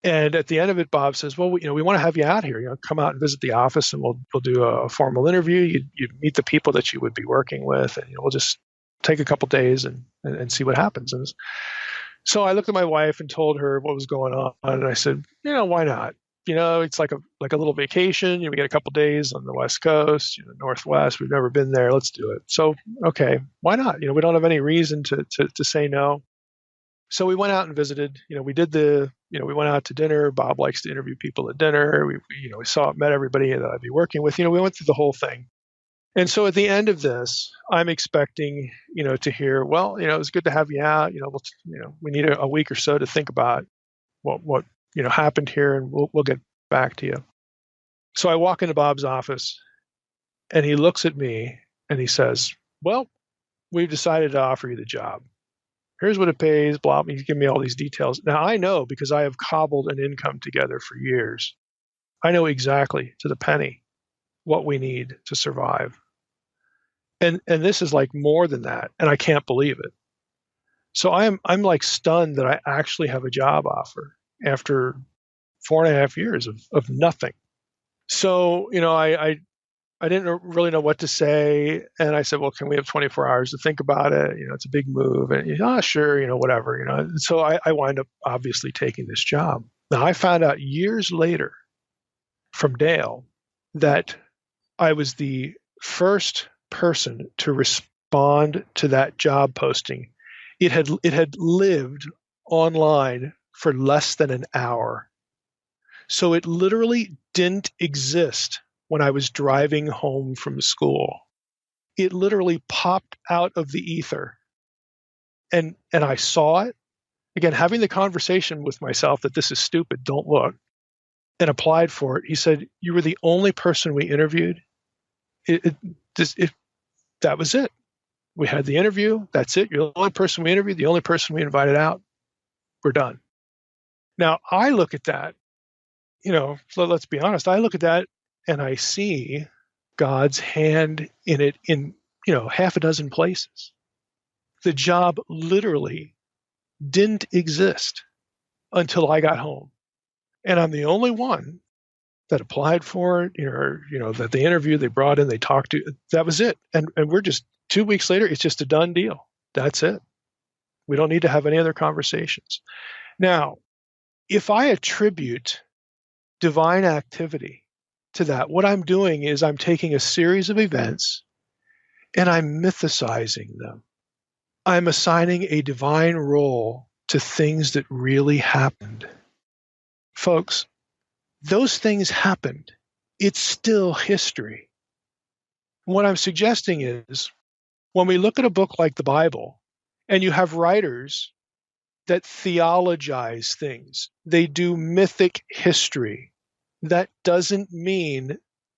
And at the end of it, Bob says, well, we want to have you out here. Come out and visit the office, and we'll do a formal interview. You meet the people that you would be working with, and we'll just take a couple days and see what happens. And so I looked at my wife and told her what was going on, and I said, why not? It's like a little vacation. We get a couple days on the West Coast, Northwest. We've never been there. Let's do it. So, okay, why not? We don't have any reason to say no. So we went out and visited. We went out to dinner. Bob likes to interview people at dinner. We met everybody that I'd be working with. We went through the whole thing. And so at the end of this, I'm expecting, to hear, well, it was good to have you out. We need a week or so to think about what happened here, and we'll get back to you. So I walk into Bob's office, and he looks at me and he says, well, we've decided to offer you the job. Here's what it pays, blah, blah. He's giving me all these details. Now, I know, because I have cobbled an income together for years, I know exactly to the penny what we need to survive. And this is like more than that, and I can't believe it. So I'm like stunned that I actually have a job offer after 4.5 years of nothing. So, I didn't really know what to say. And I said, well, can we have 24 hours to think about it? It's a big move. And, sure, whatever, And so I wind up obviously taking this job. Now, I found out years later from Dale that I was the first person to respond to that job posting. It had lived online for less than an hour. So it literally didn't exist when I was driving home from school. It literally popped out of the ether. And I saw it. Again, having the conversation with myself that this is stupid, don't look, and applied for it. He said, you were the only person we interviewed. That was it. We had the interview. That's it. You're the only person we interviewed, the only person we invited out. We're done. Now, I look at that, let's be honest. I look at that and I see God's hand in it in, half a dozen places. The job literally didn't exist until I got home. And I'm the only one that applied for it, that they interviewed, they brought in, they talked to. That was it. And we're just 2 weeks later, it's just a done deal. That's it. We don't need to have any other conversations. Now, if I attribute divine activity to that, what I'm doing is I'm taking a series of events and I'm mythicizing them. I'm assigning a divine role to things that really happened. Folks, those things happened it's still history. What I'm suggesting is when we look at a book like the Bible and you have writers that theologize things, they do mythic history. That doesn't mean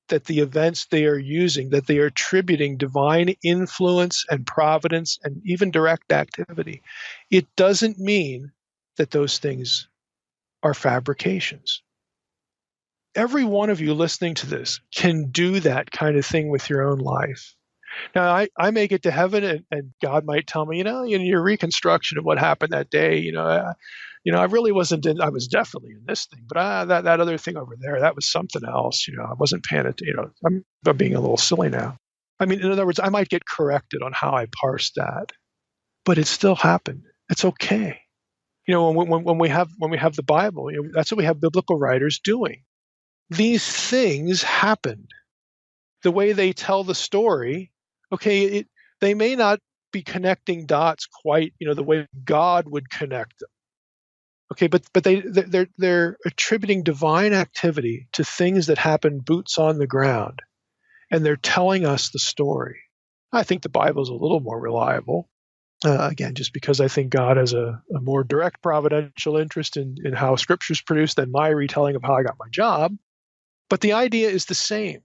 that the events they are using, that they are attributing divine influence and providence and even direct activity, it doesn't mean that those things are fabrications. Every one of you listening to this can do that kind of thing with your own life. Now, I may get to heaven and God might tell me, in your reconstruction of what happened that day, I really wasn't in, I was definitely in this thing, but that other thing over there, that was something else. I wasn't paying attention. I'm being a little silly now. I mean, in other words, I might get corrected on how I parsed that, but it still happened. It's okay. When we have the Bible, that's what we have biblical writers doing. These things happened. The way they tell the story, okay, they may not be connecting dots quite, the way God would connect them. Okay, but they're attributing divine activity to things that happen boots on the ground, and they're telling us the story. I think the Bible is a little more reliable. Again, just because I think God has a more direct providential interest in how Scripture's produced than my retelling of how I got my job. But the idea is the same.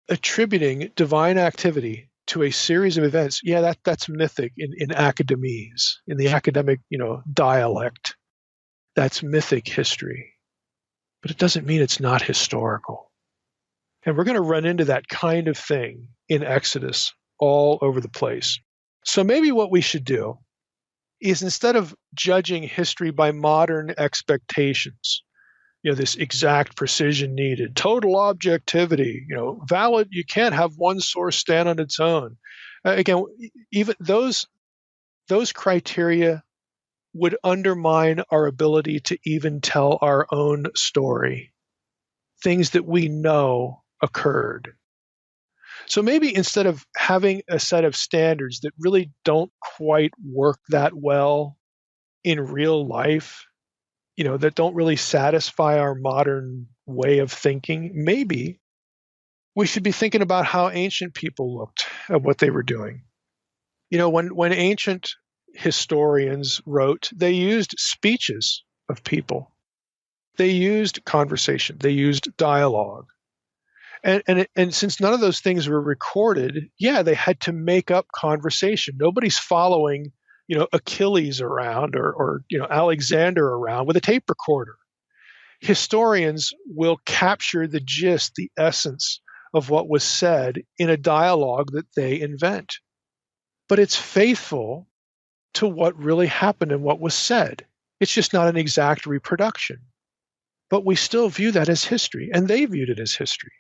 Attributing divine activity to a series of events, that's mythic in academies, in the academic, dialect. That's mythic history. But it doesn't mean it's not historical. And we're going to run into that kind of thing in Exodus all over the place. So maybe what we should do is, instead of judging history by modern expectations, this exact precision needed, total objectivity, valid, you can't have one source stand on its own. Again, even those criteria would undermine our ability to even tell our own story, things that we know occurred. So maybe instead of having a set of standards that really don't quite work that well in real life, that don't really satisfy our modern way of thinking, maybe we should be thinking about how ancient people looked at what they were doing. When ancient historians wrote, they used speeches of people. They used conversation. They used dialogue. And since none of those things were recorded, they had to make up conversation. Nobody's following, Achilles around or Alexander around with a tape recorder. Historians will capture the gist, the essence of what was said in a dialogue that they invent. But it's faithful to what really happened and what was said. It's just not an exact reproduction. But we still view that as history, and they viewed it as history.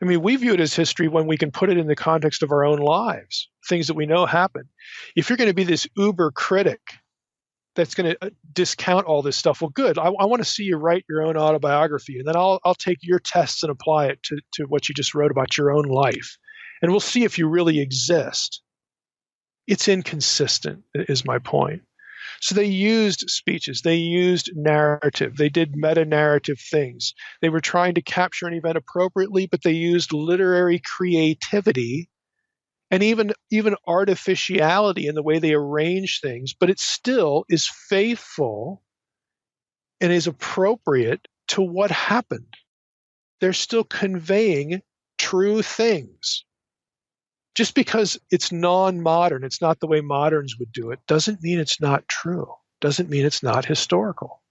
I mean, we view it as history when we can put it in the context of our own lives, things that we know happen. If you're going to be this uber critic that's going to discount all this stuff, well, good. I want to see you write your own autobiography, and then I'll take your tests and apply it to what you just wrote about your own life. And we'll see if you really exist. It's inconsistent, is my point. So they used speeches, they used narrative, they did meta-narrative things. They were trying to capture an event appropriately, but they used literary creativity and even artificiality in the way they arrange things, but it still is faithful and is appropriate to what happened. They're still conveying true things. Just because it's non-modern, it's not the way moderns would do it, doesn't mean it's not true, doesn't mean it's not historical.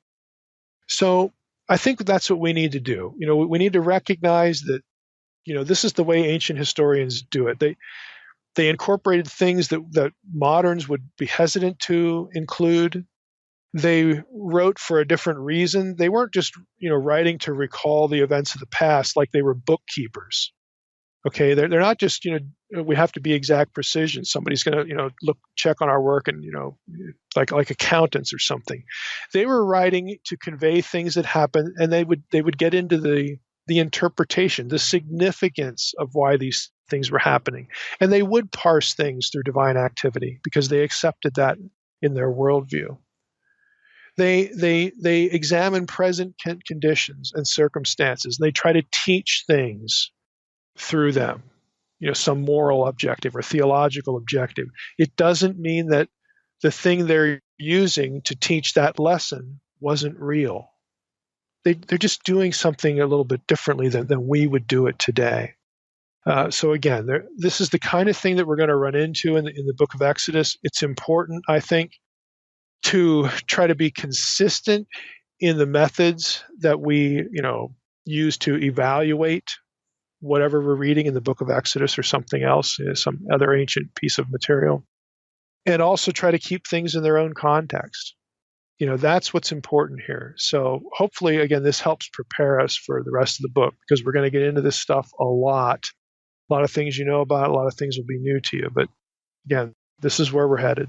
So I think that's what we need to do. We need to recognize that, this is the way ancient historians do it. They incorporated things that moderns would be hesitant to include. They wrote for a different reason. They weren't just, writing to recall the events of the past like they were bookkeepers. Okay, they're not just, we have to be exact precision. Somebody's going to, check on our work and, like accountants or something. They were writing to convey things that happened, and they would get into the interpretation, the significance of why these things were happening. And they would parse things through divine activity because they accepted that in their worldview. They examine present conditions and circumstances. They try to teach things through them, some moral objective or theological objective. It doesn't mean that the thing they're using to teach that lesson wasn't real. They're just doing something a little bit differently than we would do it today. So again, this is the kind of thing that we're going to run into in the book of Exodus. It's important, I think, to try to be consistent in the methods that we, use to evaluate whatever we're reading in the book of Exodus or something else, some other ancient piece of material, and also try to keep things in their own context. That's what's important here. So hopefully, again, this helps prepare us for the rest of the book, because we're going to get into this stuff a lot. A lot of things you know about, a lot of things will be new to you. But again, this is where we're headed.